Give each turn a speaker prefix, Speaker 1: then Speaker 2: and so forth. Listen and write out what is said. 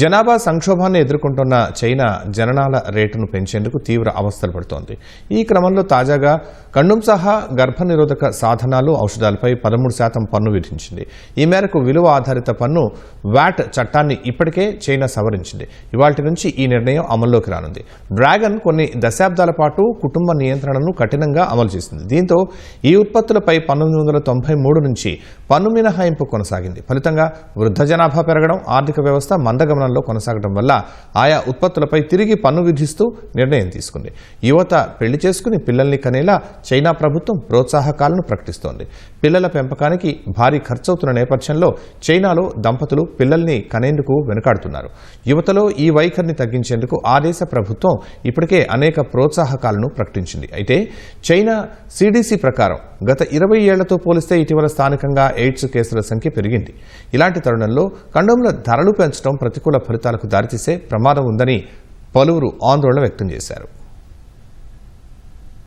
Speaker 1: జనాభా సంక్షోభాన్ని ఎదుర్కొంటున్న చైనా జననాల రేటును పెంచేందుకు తీవ్ర అవస్థలు పడుతోంది. ఈ క్రమంలో తాజాగా కండోం సహా గర్భనిరోధక సాధనాలు, ఔషధాలపై 13% పన్ను విధించింది. ఈ మేరకు విలువ ఆధారిత పన్ను వ్యాట్ చట్టాన్ని ఇప్పటికే చైనా సవరించింది. ఇవాల్టి నుంచి ఈ నిర్ణయం అమల్లోకి రానుంది. డ్రాగన్ కొన్ని దశాబ్దాల పాటు కుటుంబ నియంత్రణను కఠినంగా అమలు చేసింది. దీంతో ఈ ఉత్పత్తులపై 1993 నుంచి పన్ను మినహాయింపు కొనసాగింది. ఫలితంగా వృద్ధ జనాభా పెరగడం, ఆర్థిక వ్యవస్థ మందగమనంలో కొనసాగడం వల్ల ఆయా ఉత్పత్తులపై తిరిగి పన్ను విధిస్తూ నిర్ణయం తీసుకుంది. యువత పెళ్లి చేసుకుని పిల్లల్ని కనేలా చైనా ప్రభుత్వం ప్రోత్సాహకాలను ప్రకటిస్తోంది. పిల్లల పెంపకానికి భారీ ఖర్చవుతున్న నేపథ్యంలో చైనాలో దంపతులు పిల్లల్ని కనేందుకు వెనుకాడుతున్నారు. యువతలో ఈ వైఖరిని తగ్గించేందుకు ఆ దేశ ప్రభుత్వం ఇప్పటికే అనేక ప్రోత్సాహకాలను ప్రకటించింది. అయితే చైనా సిడిసి ప్రకారం గత 20 ఏళ్లతో పోలిస్తే ఇటీవల స్థానికంగా ఎయిడ్స్ కేసుల సంఖ్య పెరిగింది. ఇలాంటి తరుణంలో కండోంల ధరలు పెంచడం ప్రతికూల ఫలితాలకు దారితీసే ప్రమాదం ఉందని పలువురు ఆందోళన వ్యక్తం చేశారు.